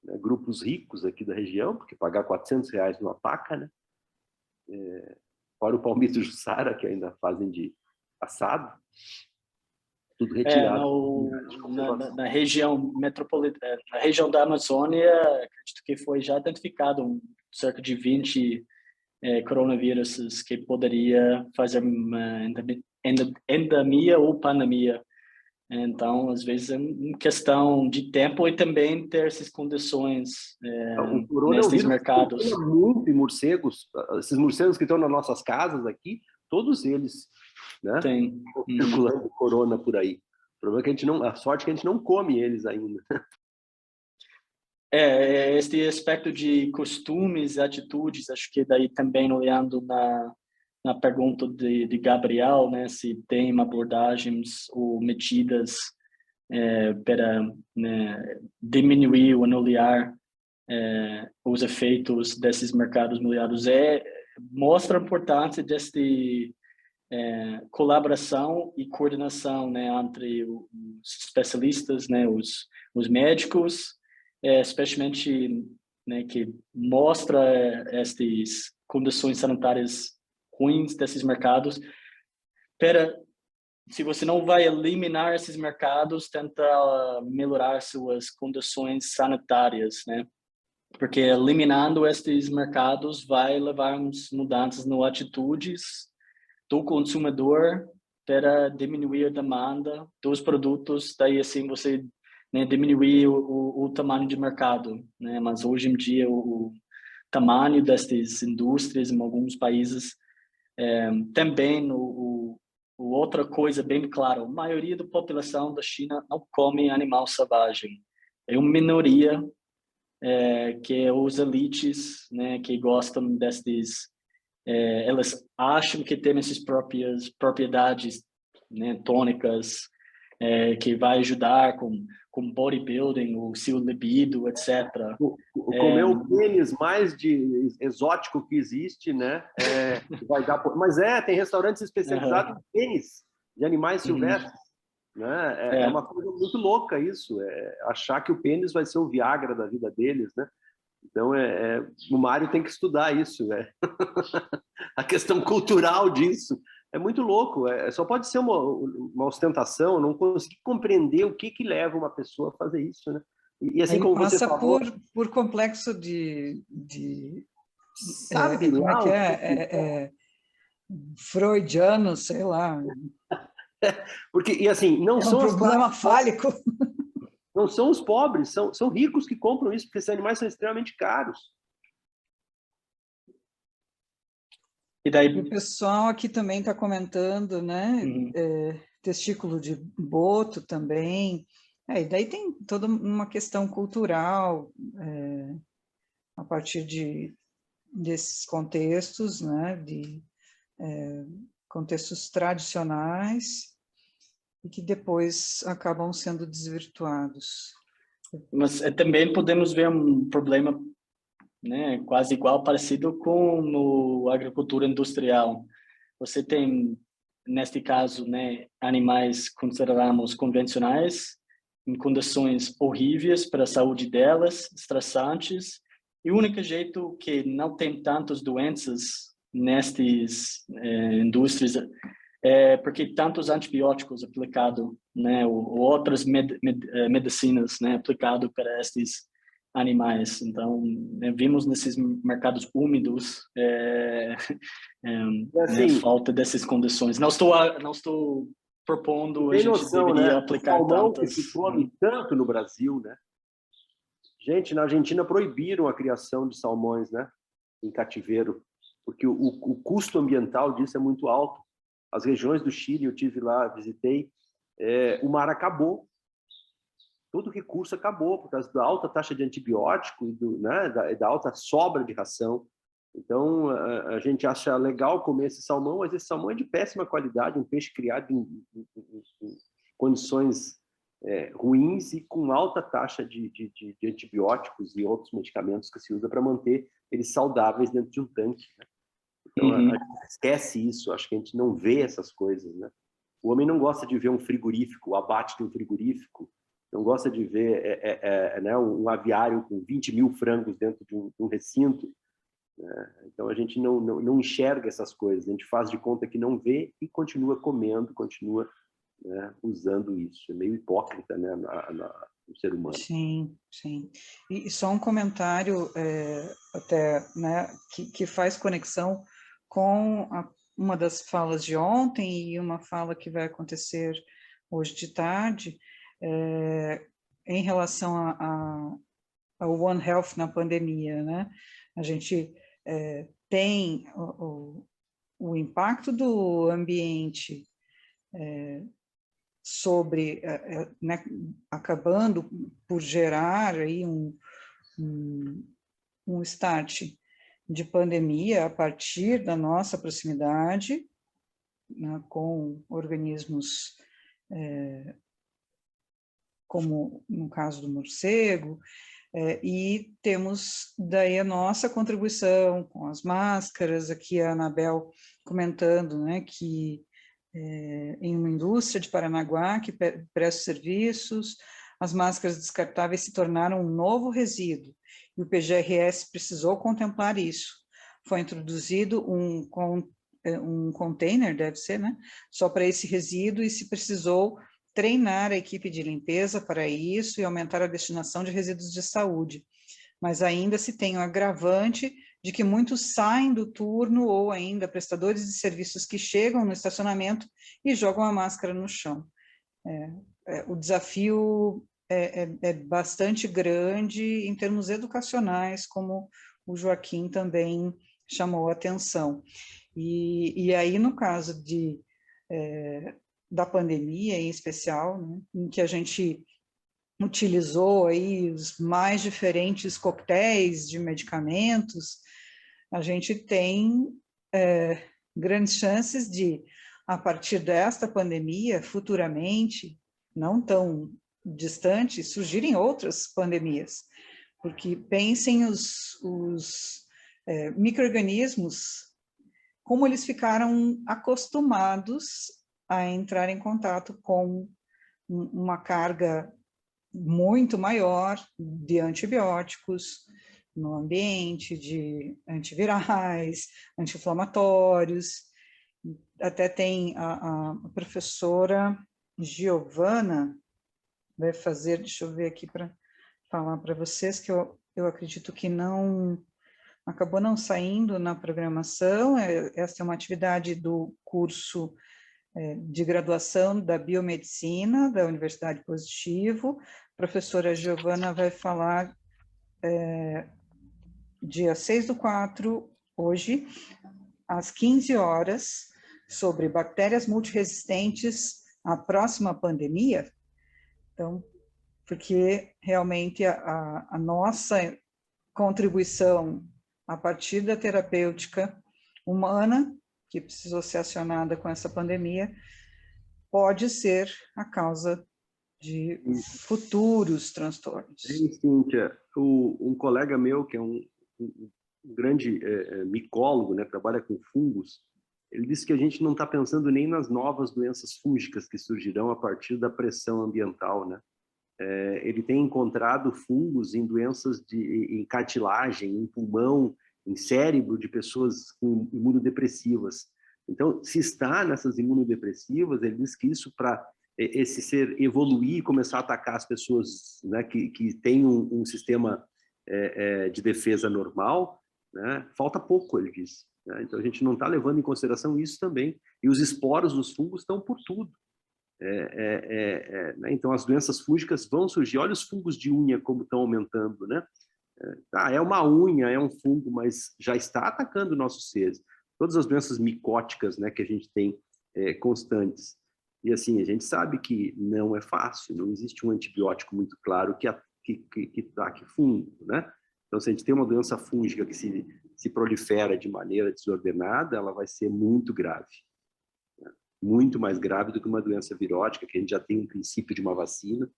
Speaker 3: né, grupos ricos aqui da região, porque pagar R$ 400 numa paca, né? Fora o palmito Jussara, que ainda fazem de assado, tudo retirado.
Speaker 2: Na região metropolitana, na região da Amazônia, acredito que foi já identificado cerca de 20 coronavírus que poderia fazer uma endemia ou pandemia. Então, às vezes, é uma questão de tempo e também ter essas condições
Speaker 3: O corona
Speaker 2: nesses
Speaker 3: é um vírus
Speaker 2: mercados.
Speaker 3: que muito em morcegos. Esses morcegos que estão nas nossas casas aqui, todos eles, né,
Speaker 2: Tem.
Speaker 3: circulando corona por aí. O problema é que a sorte é que a gente não come eles ainda.
Speaker 2: Este aspecto de costumes e atitudes, acho que daí também olhando na pergunta de Gabriel, né, se tem abordagens ou medidas para, né, diminuir ou anular os efeitos desses mercados imobiliários, mostra a importância deste colaboração e coordenação, né, entre os especialistas, né, os médicos, especialmente, né, que mostra estas condições sanitárias ruins desses mercados. Se você não vai eliminar esses mercados, tenta melhorar suas condições sanitárias, né? Porque eliminando esses mercados vai levar mudanças nas atitudes do consumidor para diminuir a demanda dos produtos, daí assim você, né, diminuir o tamanho de mercado, né? Mas hoje em dia o tamanho dessas indústrias em alguns países também outra coisa bem clara, a maioria da população da China não come animal selvagem, é uma minoria que é os elites, né, que gostam desses elas acham que tem essas próprias propriedades, né, tônicas, que vai ajudar com bodybuilding, o seu libido, etc.
Speaker 3: Comer o pênis mais exótico que existe, né? Vai dar, mas tem restaurantes especializados em pênis de animais silvestres. Né? É uma coisa muito louca isso, achar que o pênis vai ser o Viagra da vida deles, né? Então, o Mário tem que estudar isso, a questão cultural disso. É muito louco, só pode ser uma ostentação, não conseguir compreender o que leva uma pessoa a fazer isso, né? E assim como você falou...
Speaker 1: por complexo de
Speaker 3: sabe
Speaker 1: como
Speaker 3: lá
Speaker 1: freudiano, sei lá.
Speaker 3: Porque, e assim, não são
Speaker 1: um problema fálico.
Speaker 3: Não são os pobres, são ricos que compram isso, porque esses animais são extremamente caros.
Speaker 2: E daí...
Speaker 1: O pessoal aqui também está comentando, né? Testículo de boto também. E daí tem toda uma questão cultural a partir desses contextos, né? De contextos tradicionais e que depois acabam sendo desvirtuados.
Speaker 2: Mas também podemos ver um problema, né, quase igual, parecido com a agricultura industrial. Você tem, neste caso, né, animais consideramos convencionais, em condições horríveis para a saúde delas, estressantes, e o único jeito que não tem tantas doenças nestas indústrias porque tantos antibióticos aplicados, né, ou outras medicinas, né, aplicado para estes animais. Então, vimos nesses mercados úmidos
Speaker 3: assim,
Speaker 2: falta dessas condições. Não estou propondo a
Speaker 3: tem
Speaker 2: gente
Speaker 3: noção,
Speaker 2: deveria
Speaker 3: né?
Speaker 2: aplicar
Speaker 3: O salmão
Speaker 2: tantas.
Speaker 3: que se come tanto no Brasil, né? Gente, na Argentina proibiram a criação de salmões, né? Em cativeiro, porque o custo ambiental disso é muito alto. As regiões do Chile, eu tive lá, visitei, o mar acabou. Todo o recurso acabou por causa da alta taxa de antibiótico e né, da alta sobra de ração. Então, a gente acha legal comer esse salmão, mas esse salmão é de péssima qualidade, um peixe criado em condições ruins e com alta taxa de antibióticos e outros medicamentos que se usa para manter eles saudáveis dentro de um tanque. Né? Então, a gente esquece isso, acho que a gente não vê essas coisas. Né? O homem não gosta de ver um frigorífico, o abate de um frigorífico, não gosta de ver né, um aviário com 20 mil frangos dentro de um recinto. Né? Então, a gente não enxerga essas coisas, a gente faz de conta que não vê e continua comendo, continua, né, usando isso. É meio hipócrita, né, no ser humano.
Speaker 1: Sim, sim. E só um comentário até, né, que faz conexão com uma das falas de ontem e uma fala que vai acontecer hoje de tarde, em relação ao One Health na pandemia, né? A gente tem o impacto do ambiente sobre, né, acabando por gerar aí um start de pandemia a partir da nossa proximidade, né, com organismos como no caso do morcego, e temos daí a nossa contribuição com as máscaras, aqui a Anabel comentando, né, que em uma indústria de Paranaguá que presta serviços, as máscaras descartáveis se tornaram um novo resíduo, e o PGRS precisou contemplar isso. Foi introduzido um container, deve ser, né, só para esse resíduo, e se precisou treinar a equipe de limpeza para isso e aumentar a destinação de resíduos de saúde. Mas ainda se tem o agravante de que muitos saem do turno ou ainda prestadores de serviços que chegam no estacionamento e jogam a máscara no chão. O desafio é bastante grande em termos educacionais, como o Joaquim também chamou a atenção. E aí, no caso da pandemia, em especial, né, em que a gente utilizou aí os mais diferentes coquetéis de medicamentos, a gente tem grandes chances de, a partir desta pandemia, futuramente, não tão distante, surgirem outras pandemias, porque pensem os micro-organismos, como eles ficaram acostumados a entrar em contato com uma carga muito maior de antibióticos no ambiente, de antivirais, anti-inflamatórios. Até tem a professora Giovana, vai fazer, deixa eu ver aqui para falar para vocês, que eu acredito que acabou não saindo na programação. Essa é uma atividade do curso de graduação da Biomedicina, da Universidade Positivo. A professora Giovana vai falar dia 6/4, hoje, às 15 horas, sobre bactérias multiresistentes à próxima pandemia. Então, porque realmente a nossa contribuição a partir da terapêutica humana, que precisou ser acionada com essa pandemia, pode ser a causa de futuros transtornos.
Speaker 3: Sim, Cíntia, um colega meu, que é um grande micólogo, né, trabalha com fungos, ele disse que a gente não está pensando nem nas novas doenças fúngicas que surgirão a partir da pressão ambiental, né? Ele tem encontrado fungos em doenças em cartilagem, em pulmão, em cérebro de pessoas com imunodepressivas. Então, se está nessas imunodepressivas, ele diz que isso, para esse ser evoluir e começar a atacar as pessoas, né, que têm um sistema de defesa normal, né, falta pouco, ele diz. Né? Então, a gente não está levando em consideração isso também. E os esporos dos fungos estão por tudo. Né? Então, as doenças fúngicas vão surgir. Olha os fungos de unha como estão aumentando, né? É uma unha, é um fungo, mas já está atacando nossos seres. Todas as doenças micóticas, né, que a gente tem constantes. E assim, a gente sabe que não é fácil, não existe um antibiótico muito claro que ataque fungo, né? Então, se a gente tem uma doença fúngica que se prolifera de maneira desordenada, ela vai ser muito grave. Muito mais grave do que uma doença virótica, que a gente já tem um princípio de uma vacina,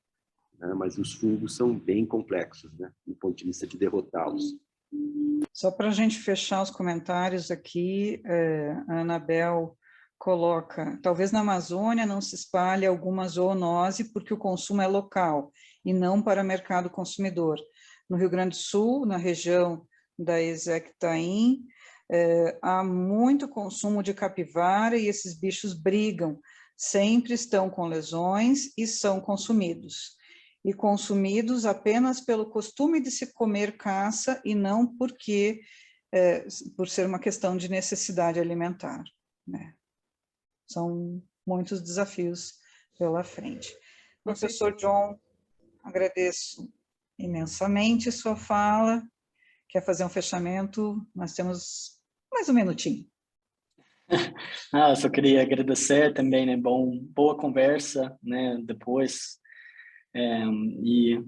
Speaker 3: né? Mas os fungos são bem complexos, né, do ponto de vista de derrotá-los.
Speaker 1: Só para a gente fechar os comentários aqui, a Anabel coloca: talvez na Amazônia não se espalhe alguma zoonose porque o consumo é local e não para mercado consumidor. No Rio Grande do Sul, na região da Ezequitaim, há muito consumo de capivara e esses bichos brigam, sempre estão com lesões e são consumidos. E consumidos apenas pelo costume de se comer caça e não porque, por ser uma questão de necessidade alimentar, né? São muitos desafios pela frente. Professor John, agradeço imensamente sua fala. Quer fazer um fechamento? Nós temos mais um minutinho.
Speaker 2: Só queria agradecer também, né? Boa conversa, né? Depois, e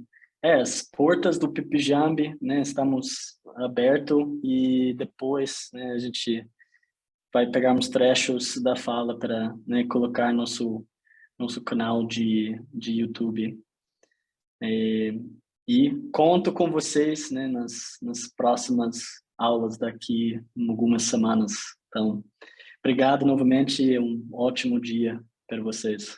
Speaker 2: as portas do Pipijambi, né, estamos abertos e depois, né, a gente vai pegar uns trechos da fala para, né, colocar nosso canal de YouTube. E conto com vocês, né, nas próximas aulas daqui em algumas semanas. Então, obrigado novamente e um ótimo dia para vocês.